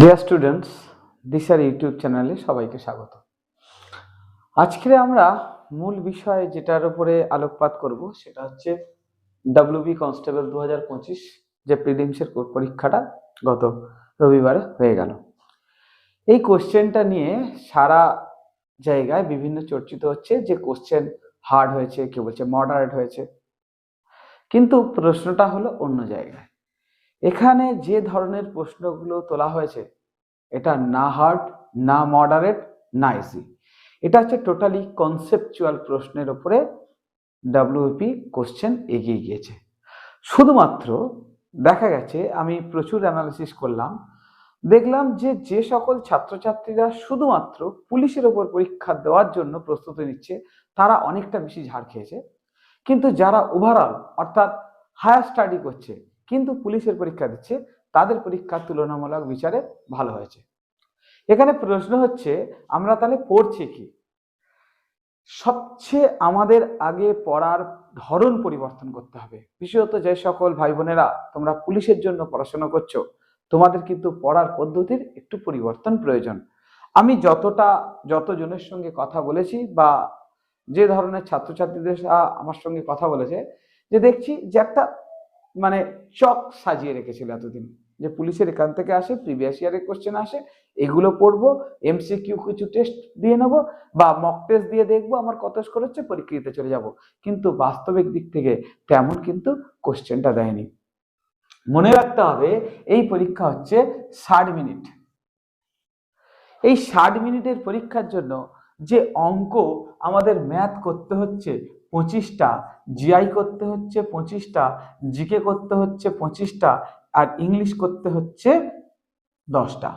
Dear students, দিশার YouTube চ্যানেলে সবাইকে স্বাগত। আজকে আমরা মূল বিষয় যেটার উপরে আলোকপাত করব সেটা হচ্ছে ডাব্লিউবি কনস্টেবল 2025 যে প্রিলিমসের পরীক্ষাটা গত রবিবারে হয়ে গেল। এই কোশ্চেনটা নিয়ে সারা জায়গায় বিভিন্ন চর্চিত হচ্ছে যে কোশ্চেন হার্ড হয়েছে, কেউ বলছে মডারেট হয়েছে, কিন্তু প্রশ্নটা হলো অন্য জায়গায়। এখানে যে ধরনের প্রশ্নগুলো তোলা হয়েছে এটা না হার্ড, না মডারেট, না ইজি। এটা হচ্ছে টোটালি কনসেপচুয়াল প্রশ্নের উপরে ডাব্লিউপি কোশ্চেন এগিয়ে গিয়েছে। শুধুমাত্র দেখা গেছে, আমি প্রচুর অ্যানালিসিস করলাম, দেখলাম যে যে সকল ছাত্রছাত্রীরা শুধুমাত্র পুলিশের ওপর পরীক্ষা দেওয়ার জন্য প্রস্তুতি নিচ্ছে তারা অনেকটা বেশি ঝাড় খেয়েছে, কিন্তু যারা ওভারঅল অর্থাৎ হায়ার স্টাডি করছে কিন্তু পুলিশের পরীক্ষা দিচ্ছে তাদের পরীক্ষা তুলনামূলক বিচারে ভালো হয়েছে। এখানে প্রশ্ন হচ্ছে আমরা তাহলে পড়ছি কি? সবচেয়ে আমাদের আগে পড়ার ধরন পরিবর্তন করতে হবে। বিশেষত যে সকল ভাই বোনেরা তোমরা পুলিশের জন্য পড়াশোনা করছো, তোমাদের কিন্তু পড়ার পদ্ধতির একটু পরিবর্তন প্রয়োজন। আমি যতজনের সঙ্গে কথা বলেছি বা যে ধরনের ছাত্রছাত্রীদের আমার সঙ্গে কথা বলেছে, যে দেখছি যে একটা মানে চক সাজিয়ে রেখেছিল এতদিন, যে পুলিশের এখান থেকে আসে, প্রিভিয়াস ইয়ারের কোশ্চেন আসে, এগুলো পড়বো, এমসিকিউ কিছু টেস্ট দিয়ে নেবো বা মক টেস্ট দিয়ে দেখবো আমার কত স্কোর হচ্ছে, পরীক্ষা দিতে চলে যাব। কিন্তু বাস্তবিক দিক থেকে তেমন কিন্তু কোশ্চেনটা দেয়নি। মনে রাখতে হবে এই পরীক্ষা হচ্ছে 60 মিনিট। এই 60 মিনিটের পরীক্ষার জন্য যে অঙ্ক আমাদের ম্যাথ করতে হচ্ছে 25টা, জিআই করতে হচ্ছে 25টা, জিকে করতে হচ্ছে 25টা, আর ইংলিশ করতে হচ্ছে 10টা।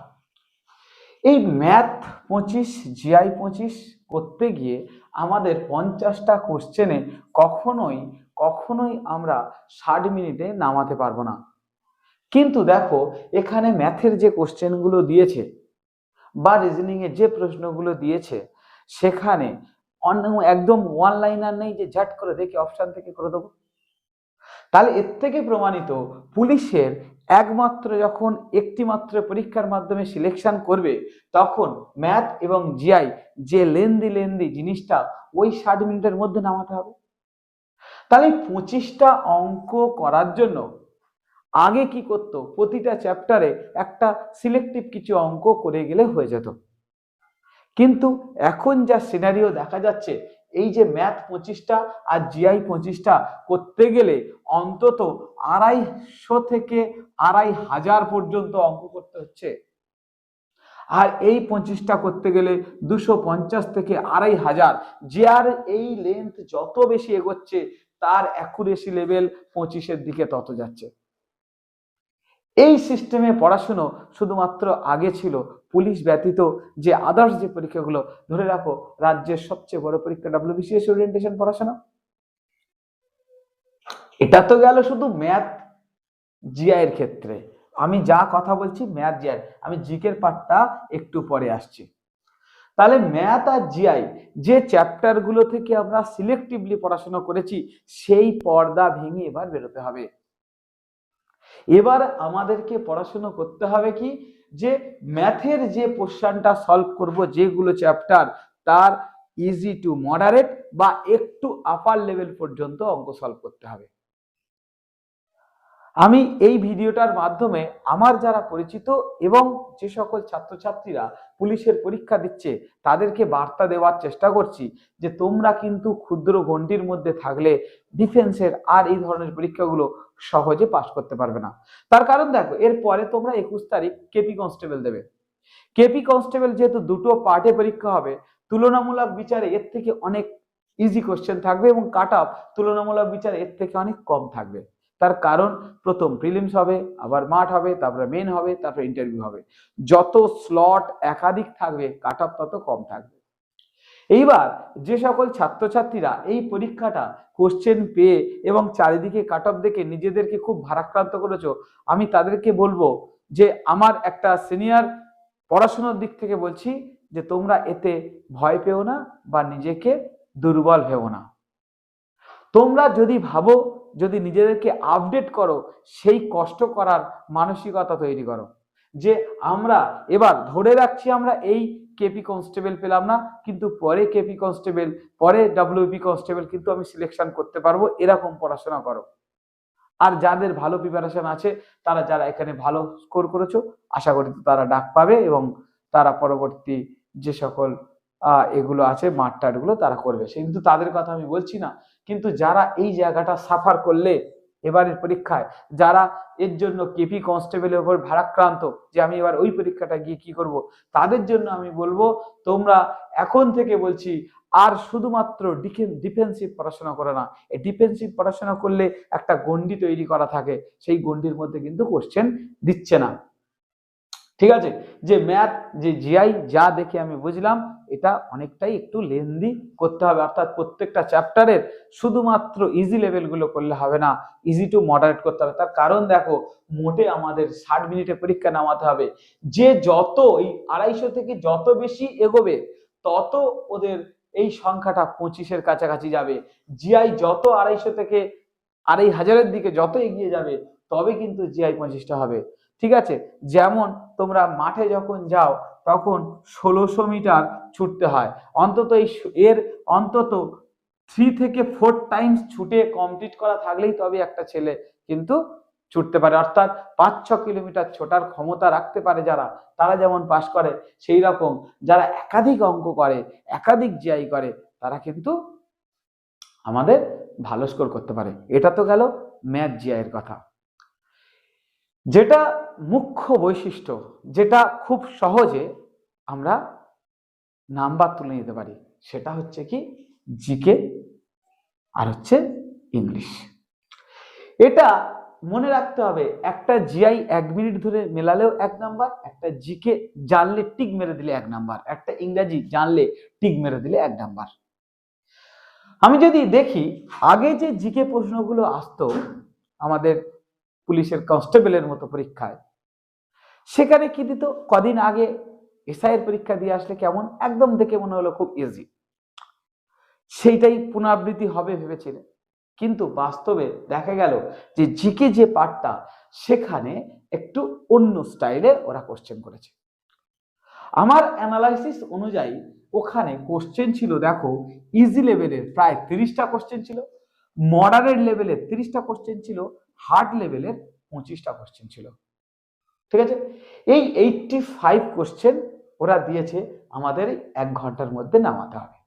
এই ম্যাথ 25, জিআই 25 করতে গিয়ে আমাদের 50টা কোশ্চেনে কখনোই আমরা 60 মিনিটে নামাতে পারবো না। কিন্তু দেখো এখানে ম্যাথের যে কোশ্চেনগুলো দিয়েছে বা রিজনিং এর যে প্রশ্নগুলো দিয়েছে সেখানে একদম ওয়ান লাইনার নেই যে ঝট করে দেখে অপশন থেকে করে দেবো। তাহলে এর থেকে প্রমাণিত পুলিশের একমাত্র যখন একটি মাত্র পরীক্ষার মাধ্যমে সিলেকশন করবে তখন ম্যাথ এবং জিআই যে লেন্দি জিনিসটা ওই 60 মিনিটের মধ্যে নামাতে হবে। তাহলে 25টা অঙ্ক করার জন্য আগে কি করতো, প্রতিটা চ্যাপ্টারে একটা সিলেক্টিভ কিছু অঙ্ক করে গেলে হয়ে যেত। কিন্তু এখন যা সিনারিও দেখা যাচ্ছে, এই যে ম্যাথ 25টা আর জিআই 25টা করতে গেলে অন্তত 250 থেকে 2500 পর্যন্ত অঙ্ক করতে হচ্ছে। আর এই 25টা করতে গেলে 250 থেকে 2500। যার এই লেন্থ যত বেশি এগোচ্ছে তার অ্যাকুরেসি লেভেল 25-এর দিকে তত যাচ্ছে। এই সিস্টেমে পড়াশুনো শুধুমাত্র আগে ছিল পুলিশ ব্যতীত যে আদার্স যে পরীক্ষাগুলো, ধরে রাখো রাজ্যের সবচেয়ে বড় পরীক্ষা ডব্লিউবিসিএস ওরিয়েন্টেশন পড়াশোনা, এটা তো গেল শুধু ম্যাথ জিআই এর ক্ষেত্রে। আমি যা কথা বলছি ম্যাথ জিআই, আমি জিকের পার্টটা একটু পরে আসছি। তাহলে ম্যাথ আর জিআই যে চ্যাপ্টারগুলো থেকে আমরা সিলেক্টিভলি পড়াশোনা করেছি সেই পর্দা ভেঙে এবার বেরোতে হবে। এবার আমাদেরকে পড়াশোনা করতে হবে কি, যে ম্যাথের যে পোর্শনটা সলভ করব, যেগুলো চ্যাপ্টার তার ইজি টু মডারেট বা একটু আপার লেভেল পর্যন্ত অঙ্ক সলভ করতে হবে। আমি এই ভিডিওটার মাধ্যমে আমার যারা পরিচিত এবং যে সকল ছাত্রছাত্রীরা পুলিশের পরীক্ষা দিচ্ছে তাদেরকে বার্তা দেওয়ার চেষ্টা করছি যে তোমরা কিন্তু ক্ষুদ্র গণ্ডির মধ্যে থাকলে ডিফেন্সের আর এই ধরনের পরীক্ষাগুলো সহজে পাশ করতে পারবে না। তার কারণ দেখো, এরপরে তোমরা 21 তারিখ কেপি কনস্টেবল দেবে। কেপি কনস্টেবল যেহেতু দুটো পার্টে পরীক্ষা হবে, তুলনামূলক বিচারে এর থেকে অনেক ইজি কোশ্চেন থাকবে এবং কাট অফ তুলনামূলক বিচারে এর থেকে অনেক কম থাকবে। তার কারণ প্রথম প্রিলিমস হবে, আবার মাঠ হবে, তারপরে মেন হবে, তারপরে ইন্টারভিউ হবে। যত স্লট একাধিক থাকবে কাট অফ তত কম থাকবে। এইবার যে সকল ছাত্রছাত্রীরা এই পরীক্ষাটা কোশ্চেন পেয়ে এবং চারিদিকে কাট অফ দেখে নিজেদেরকে খুব ভারাক্রান্ত করেছো, আমি তাদেরকে বলবো যে আমার একটা সিনিয়র পড়াশোনার দিক থেকে বলছি যে তোমরা এতে ভয় পেও না বা নিজেকে দুর্বল ভেবো না। তোমরা যদি ভাবো, যদি নিজেদেরকে আপডেট করো, সেই কষ্ট করার মানসিকতা তৈরি করো। যে আমরা এবার ধরে রাখছি আমরা এই কেপি কনস্টেবল পেলাম না, কিন্তু পরে কেপি কনস্টেবল, পরে ডাব্লিউপি কনস্টেবল কিন্তু আমি সিলেকশন করতে পারবো, এরকম পড়াশোনা করো। আর যাদের ভালো প্রিপারেশন আছে, তারা যারা এখানে ভালো স্কোর করেছো, আশা করি তারা ডাক পাবে এবং তারা পরবর্তী যে সকল এগুলো আছে মাঠটাটগুলো তারা করবে, কিন্তু তাদের কথা আমি বলছি না। কিন্তু যারা এই জায়গাটা সাফার করলে এবারের পরীক্ষায়, যারা এর জন্য কেপি কনস্টেবলের উপর ভারাক্রান্ত যে আমি এবার ওই পরীক্ষাটা গিয়ে কি করব, তাদের জন্য আমি বলবো তোমরা এখন থেকে বলছি আর শুধুমাত্র ডিফেন্সিভ পড়াশোনা করে না। এই ডিফেন্সিভ পড়াশোনা করলে একটা গন্ডি তৈরি করা থাকে, সেই গন্ডির মধ্যে কিন্তু কোশ্চেন দিচ্ছে না। ঠিক আছে, যে ম্যাথ যে জিআই যা দেখে আমি বুঝলাম এটা অনেকটাই একটু লেন্দি করতে হবে, অর্থাৎ প্রত্যেকটা চ্যাপ্টারের শুধুমাত্র ইজি লেভেলগুলো করলে হবে না, ইজি টু মডারেট করতে হবে। তার কারণ দেখো, মোটে আমাদের 60 মিনিটে পরীক্ষা নামাতে হবে, যে যত এই 250 থেকে যত বেশি এগোবে তত ওদের এই সংখ্যাটা 25-এর কাছাকাছি যাবে। জিআই যত 250 থেকে 2500-এর দিকে যত এগিয়ে যাবে তবে কিন্তু জিআই 25টা হবে। ঠিক আছে, যেমন তোমরা মাঠে যখন যাও তখন 1600 মিটার ছুটতে হয়, অন্তত এর অন্তত 3 থেকে 4 টাইমস ছুটে কমপ্লিট করা থাকলেই তবে একটা ছেলে কিন্তু ছুটতে পারে, অর্থাৎ 5-6 কিলোমিটার ছোটার ক্ষমতা রাখতে পারে যারা, তারা যেমন পাস করে, সেই রকম যারা একাধিক অঙ্ক করে, একাধিক জিআই করে, তারা কিন্তু আমাদের ভালো স্কোর করতে পারে। এটা তো গেল ম্যাথ জিআই এর কথা। যেটা মুখ্য বৈশিষ্ট্য, যেটা খুব সহজে আমরা নাম্বার তুলে নিতে পারি, সেটা হচ্ছে কি জিকে আর হচ্ছে ইংলিশ। এটা মনে রাখতে হবে, একটা জিআই 1 মিনিট ধরে মেলালেও 1 নাম্বার, একটা জিকে জানলে টিক মেরে দিলে 1 নাম্বার, একটা ইংরেজি জানলে টিক মেরে দিলে 1 নাম্বার। আমি যদি দেখি আগে যে জিকে প্রশ্নগুলো আসতো আমাদের পুলিশের কনস্টেবলের মতো পরীক্ষায়, সেখানে কি দিত, কদিন আগে এসআই এর পরীক্ষা দিয়ে আসলে কেমন একদম দেখে মনে হলো খুব ইজি, সেইটাই পুনরাবৃত্তি হবে ভেবেছিলেন, কিন্তু বাস্তবে দেখা গেল যে জিকে যে পার্টটা সেখানে একটু অন্য স্টাইলে ওরা কোশ্চেন করেছে। আমার অ্যানালাইসিস অনুযায়ী ওখানে কোশ্চেন ছিল, দেখো ইজি লেভেলের প্রায় 30টা কোশ্চেন ছিল, মডারেট লেভেলের 30টা কোশ্চেন ছিল, হার্ড লেভেলের 25টা কোশ্চেন ছিল। ঠিক আছে, এই 85 কোশ্চেন ওরা দিয়েছে আমাদের 1 ঘন্টার মধ্যে নামাতে হবে।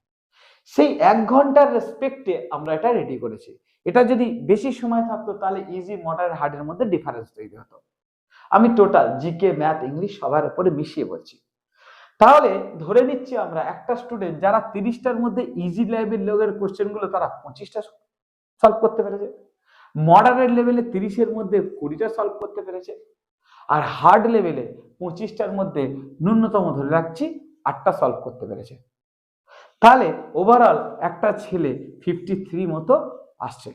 সেই 1 ঘন্টার রেসপেক্টে আমরা এটা রেডি করেছি। এটা যদি বেশি সময় থাকতো তাহলে ইজি মডারেট হার্ডের মধ্যে ডিফারেন্স তৈরি হতো। আমি টোটাল জিকে ম্যাথ ইংলিশ সবার উপরে মিশিয়ে বলছি। তাহলে ধরে নিচ্ছি আমরা একটা স্টুডেন্ট যারা 30টার মধ্যে ইজি লেভেলের কোশ্চেনগুলো তারা 25টা সলভ করতে পেরেছে, মডারেট লেভেলে 30-এর মধ্যে 20টা সলভ করতে পেরেছে, আর হার্ড লেভেলে 25টার মধ্যে ন্যূনতম ধরে রাখছি 8টা সলভ করতে পেরেছে। তাহলে ওভারঅল একটা ছেলে 53 মতো আসছে।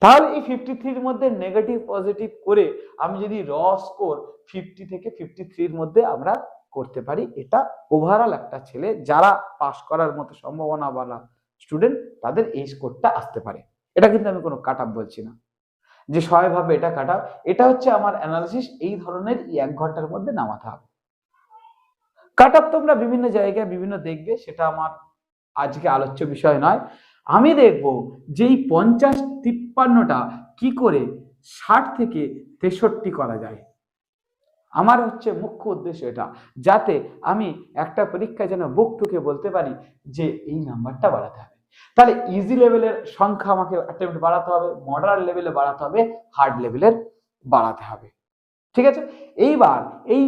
তাহলে এই 53-এর মধ্যে নেগেটিভ পজিটিভ করে আমি যদি র স্কোর 50 থেকে 53-এর মধ্যে আমরা করতে পারি, এটা ওভারঅল একটা ছেলে যারা পাস করার মতো সম্ভাবনাওয়ালা স্টুডেন্ট তাদের এই স্কোরটা আসতে পারে। এটা কিন্তু আমি কোনো কাট আপ বলছি না যে সবাই ভাবে এটা কাট আপ, এটা হচ্ছে আমার অ্যানালিসিস, এই ধরনের 1 ঘন্টার মধ্যে নামাতে হবে। কাট আপ তোমরা বিভিন্ন জায়গায় বিভিন্ন দেখবে, সেটা আমার আজকে আলোচ্য বিষয় নয়। আমি দেখব যে এই 50-53টা কি করে 60 থেকে 63 করা যায়। আমার হচ্ছে মুখ্য উদ্দেশ্য এটা, যাতে আমি একটা পরীক্ষায় যেন বুক টুকে বলতে পারি যে এই নাম্বারটা বাড়াতে হবে। তাহলে ইজি লেভেলের সংখ্যা আমাকে অ্যাটেম্প্ট বাড়াতে হবে, মডারেট লেভেলে বাড়াতে হবে, হার্ড লেভেলের বাড়াতে হবে। ঠিক আছে, এইবার এই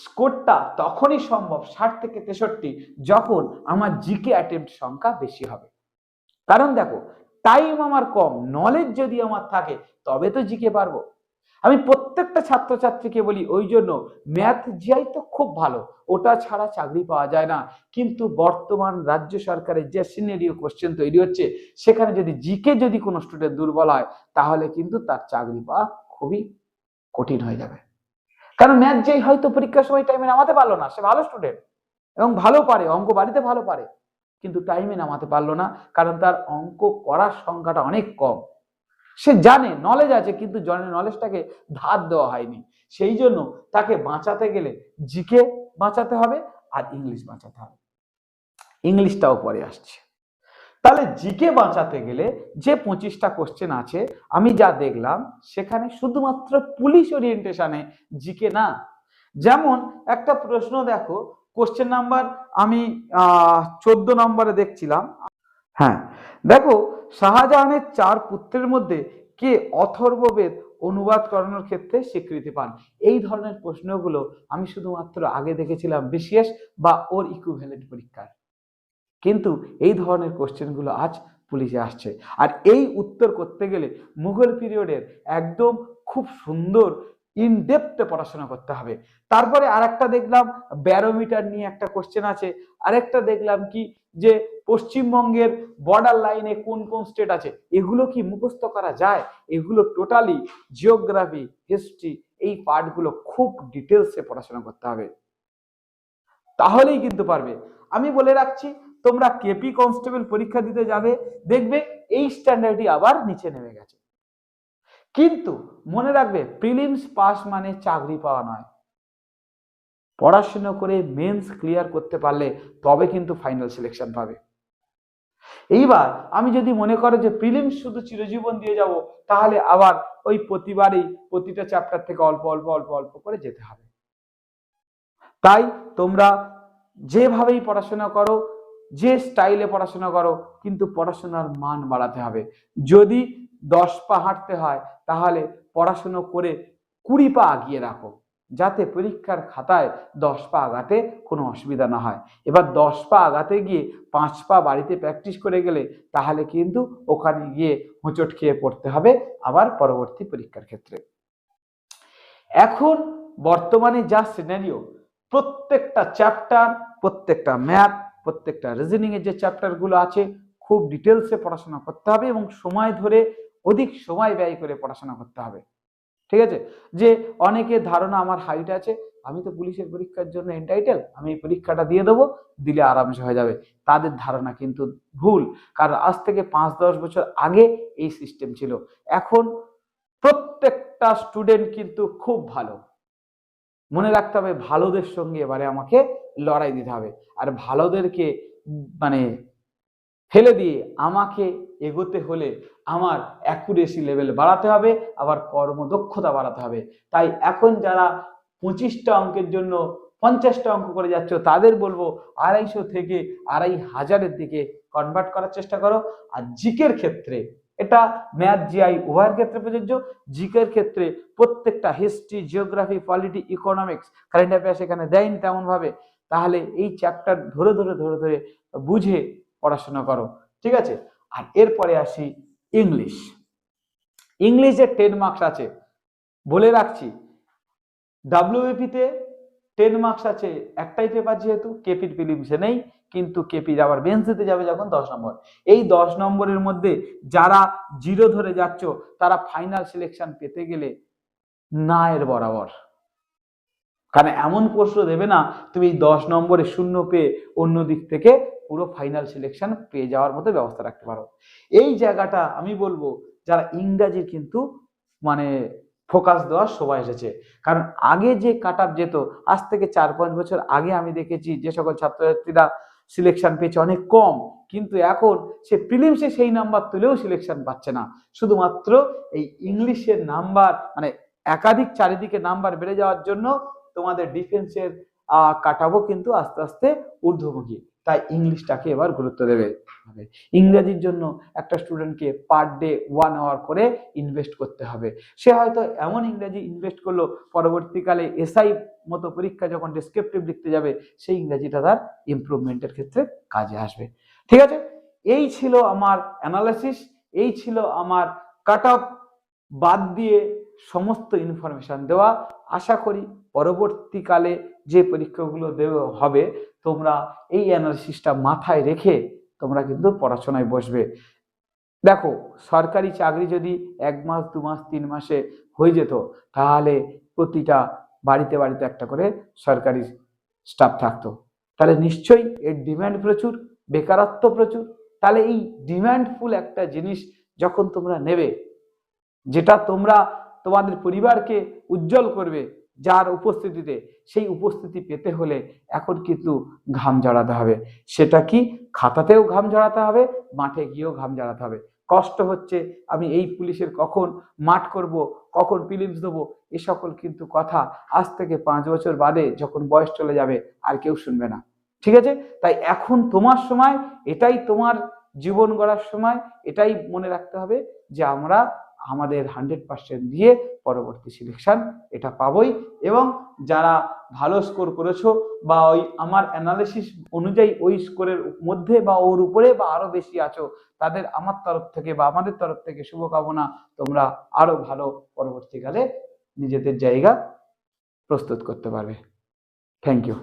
স্কোরটা তখনই সম্ভব 60 থেকে 63 যখন আমার জিকে অ্যাটেম্প্ট সংখ্যা বেশি হবে। কারণ দেখো, টাইম আমার কম, নলেজ যদি আমার থাকে তবে তো জিকে পারবো। আমি প্রত্যেকটা ছাত্রছাত্রীকে বলি, ওই জন্য ম্যাথ জিআই তো খুব ভালো, ওটা ছাড়া চাকরি পাওয়া যায় না, কিন্তু বর্তমান রাজ্য সরকারের যে সিনারিও কোশ্চেন তৈরি হচ্ছে, সেখানে যদি জিকে যদি কোনো স্টুডেন্ট দুর্বল হয় তাহলে কিন্তু তার চাকরি পাওয়া খুবই কঠিন হয়ে যাবে। কারণ ম্যাথ যেই হয়তো পরীক্ষার সময় টাইমে নামাতে পারলো না, সে ভালো স্টুডেন্ট এবং ভালো পারে, অঙ্ক বাড়িতে ভালো পারে, কিন্তু টাইমে নামাতে পারলো না কারণ তার অঙ্ক করার সংখ্যাটা অনেক কম। সে জানে, নলেজ আছে, কিন্তু নলেজটাকে ধার দেওয়া হয়নি। সেই জন্য তাকে বাঁচাতে গেলে জিকে বাঁচাতে হবে আর ইংলিশ বাঁচাতে হবে। ইংলিশটাও পরে আসছে। তাহলে জিকে বাঁচাতে গেলে যে 25টা কোশ্চেন আছে, আমি যা দেখলাম সেখানে শুধুমাত্র পুলিশ ওরিয়েন্টেশনে জিকে না। যেমন একটা প্রশ্ন দেখো, কোশ্চেন নাম্বার আমি 14 নম্বরে দেখছিলাম। হ্যাঁ, দেখো, শাহজাহানের 4 পুত্রের মধ্যে কে অথর্ববেদ অনুবাদ করানোর ক্ষেত্রে স্বীকৃতি পান? এই ধরনের প্রশ্নগুলো আমি শুধুমাত্র আগে দেখেছিলাম বিসিএস বা ওর ইকুইভ্যালেন্ট পরীক্ষায়, কিন্তু এই ধরনের কোশ্চেনগুলো আজ পুলিশে আসছে। আর এই উত্তর করতে গেলে মুঘল পিরিয়ডের একদম খুব সুন্দর ইনডেপথে পড়াশোনা করতে হবে। তারপরে আরেকটা দেখলাম ব্যারোমিটার নিয়ে একটা কোশ্চেন আছে। আরেকটা দেখলাম কি, যে পশ্চিমবঙ্গের বর্ডার লাইনে কোন কোন স্টেট আছে, এগুলো কি মুখস্থ করা যায়? এগুলো টোটালি জিওগ্রাফি, হিস্ট্রি, এই পার্টগুলো খুব ডিটেলসে পড়াশোনা করতে হবে, তাহলেই কিন্তু পারবে। আমি বলে রাখছি, তোমরা কেপি কনস্টেবল পরীক্ষা দিতে যাবে, দেখবে এই স্ট্যান্ডার্ডই আবার নিচে নেমে গেছে। কিন্তু মনে রাখবে, প্রিলিমস পাস মানে চাকরি পাওয়া নয়। পড়াশোনা করে মেন্স ক্লিয়ার করতে পারলে তবে কিন্তু ফাইনাল সিলেকশন পাবে। এইবার আমি যদি মনে করো যে প্রিলিমস শুধু চিরজীবন দিয়ে যাব, তাহলে আবার ওই প্রতিবারই প্রতিটা চ্যাপ্টার থেকে অল্প অল্প অল্প অল্প করে যেতে হবে। তাই তোমরা যেভাবেই পড়াশোনা করো, যে স্টাইলে পড়াশোনা করো, কিন্তু পড়াশোনার মান বাড়াতে হবে। যদি 10 পা হাঁটতে হয়, তাহলে পড়াশোনা করে 20 পা আগিয়ে রাখো, যাতে পরীক্ষার খাতায় 10 পা আগাতে কোনো অসুবিধা না হয়। এবার 10 পা আগাতে গিয়ে 5 পা বাড়িতে প্র্যাকটিস করে গেলে তাহলে কিন্তু ওখানে গিয়ে হোঁচট খেয়ে পড়তে হবে আবার পরবর্তী পরীক্ষার ক্ষেত্রে। এখন বর্তমানে যা সিনারিও, প্রত্যেকটা চ্যাপ্টার, প্রত্যেকটা ম্যাথ, প্রত্যেকটা রিজনিং এর যে চ্যাপ্টার গুলো আছে, খুব ডিটেলসে পড়াশোনা করতে হবে এবং সময় ধরে অধিক সময় ব্যয় করে পড়াশোনা করতে হবে। ঠিক আছে? যে অনেকের ধারণা আমার হাইট আছে, আমি তো পুলিশের পরীক্ষার জন্য এন্টাইটেল, আমি এই পরীক্ষাটা দিয়ে দেবো, দিলে আরামসে হয়ে যাবে। তাদের ধারণা কিন্তু ভুল। কারণ আজ থেকে 5-10 বছর আগে এই সিস্টেম ছিল। এখন প্রত্যেকটা স্টুডেন্ট কিন্তু খুব ভালো। মনে রাখতে হবে, ভালোদের সঙ্গে এবারে আমাকে লড়াই দিতে হবে। আর ভালোদেরকে মানে ফেলে দিয়ে আমাকে এগোতে হলে আমার অ্যাকুরেসি লেভেল বাড়াতে হবে, আবার কর্মদক্ষতা বাড়াতে হবে। তাই এখন যারা 25টা অঙ্কের জন্য 50টা অঙ্ক করে যাচ্ছ, তাদের বলবো 250 থেকে 2500-এর দিকে কনভার্ট করার চেষ্টা করো। আর জিকের ক্ষেত্রে, এটা ম্যাথ জিআই উভয়ের ক্ষেত্রে প্রযোজ্য, জিকের ক্ষেত্রে প্রত্যেকটা history, geography, polity, economics, current affairs এখানে দেয়নি তেমন ভাবে। তাহলে এই চ্যাপ্টার ধরে ধরে ধরে ধরে বুঝে পড়াশোনা করো। ঠিক আছে? আর এরপরে আসি ইংলিশ। ইংলিশে 10 মার্কস আছে, বলে রাখছি। ডাব্লিউবিপি তে 10 মার্কস আছে, একটাই পেপার, যেহেতু কেপির প্রিলিমসে নেই, কিন্তু কেপি আবার মেন্স দিতে যাবে যখন 10 নম্বর। এই 10 নম্বরের মধ্যে যারা 0 ধরে যাচ্ছ, তারা ফাইনাল সিলেকশন পেতে গেলে না এর বরাবর। কারণ এমন প্রশ্ন দেবে না তুমি 10 নম্বরে 0 পেয়ে অন্য দিক থেকে পুরো ফাইনাল সিলেকশন পেয়ে যাওয়ার মতো ব্যবস্থা রাখতে পারো। এই জায়গাটা আমি বলবো, যারা ইংরাজির কিন্তু মানে ফোকাস দেওয়ার সময় এসেছে। কারণ আগে যে কাট আপ যেত, আজ থেকে 4-5 বছর আগে আমি দেখেছি যে সকল ছাত্রছাত্রীরা সিলেকশন পেয়েছে অনেক কম, কিন্তু এখন সে প্রিলিমসে সেই নাম্বার তুলেও সিলেকশন পাচ্ছে না। শুধুমাত্র এই ইংলিশের নাম্বার মানে একাধিক চারিদিকে নাম্বার বেড়ে যাওয়ার জন্য তোমাদের ডিফেন্সের কাটাবো কিন্তু আস্তে আস্তে ঊর্ধ্বমুখী। তাই ইংলিশটাকে এবার গুরুত্ব দেবে। ইংরেজির জন্য একটা স্টুডেন্টকে পার ডে 1 আওয়ার করে ইনভেস্ট করতে হবে। সে হয়তো এমন ইংরেজি ইনভেস্ট করলো, পরবর্তীকালে এসআই মতো পরীক্ষা যখন ডেসক্রিপটিভ লিখতে যাবে, সেই ইংরেজিটা তার ইমপ্রুভমেন্টের ক্ষেত্রে কাজে আসবে। ঠিক আছে? এই ছিল আমার অ্যানালাইসিস, এই ছিল আমার কাট অফ বাদ দিয়ে সমস্ত ইনফরমেশন দেওয়া। আশা করি পরবর্তীকালে যে পরীক্ষাগুলো দেওয়া হবে, তোমরা এই অ্যানালিসিসটা মাথায় রেখে তোমরা কিন্তু পড়াশোনায় বসবে। দেখো, সরকারি চাকরি যদি 1 মাস 2 মাস 3 মাসে হয়ে যেত, তাহলে প্রতিটা বাড়িতে বাড়িতে একটা করে সরকারি স্টাফ থাকতো। তাহলে নিশ্চয়ই এর ডিমান্ড প্রচুর, বেকারত্ব প্রচুর। তাহলে এই ডিমান্ডফুল একটা জিনিস যখন তোমরা নেবে, যেটা তোমরা তোমাদের পরিবারকে উজ্জ্বল করবে, যার উপস্থিতিতে, সেই উপস্থিতি পেতে হলে এখন কিন্তু ঘাম ঝরাতে হবে। সেটা কি, খাতাতেও ঘাম ঝরাতে হবে, মাঠে গিয়েও ঘাম ঝরাতে হবে। কষ্ট হচ্ছে, আমি এই পুলিশের কখন মাঠ করব, কখন প্রিলিমস দেবো, এ সকল কিন্তু কথা আজ থেকে 5 বছর বাদে যখন বয়স চলে যাবে আর কেউ শুনবে না। ঠিক আছে? তাই এখন তোমার সময়, এটাই তোমার জীবন গড়ার সময়। এটাই মনে রাখতে হবে যে আমরা আমাদের 100% দিয়ে পরবর্তী সিলেকশন এটা পাবোই। এবং যারা ভালো স্কোর করেছো বা ওই আমার অ্যানালিসিস অনুযায়ী ওই স্কোরের মধ্যে বা ওর উপরে বা আরো বেশি আছো, তাদের আমার তরফ থেকে বা আমাদের তরফ থেকে শুভকামনা। তোমরা আরো ভালো পরবর্তীকালে নিজেদের জায়গা প্রস্তুত করতে পারবে। Thank you.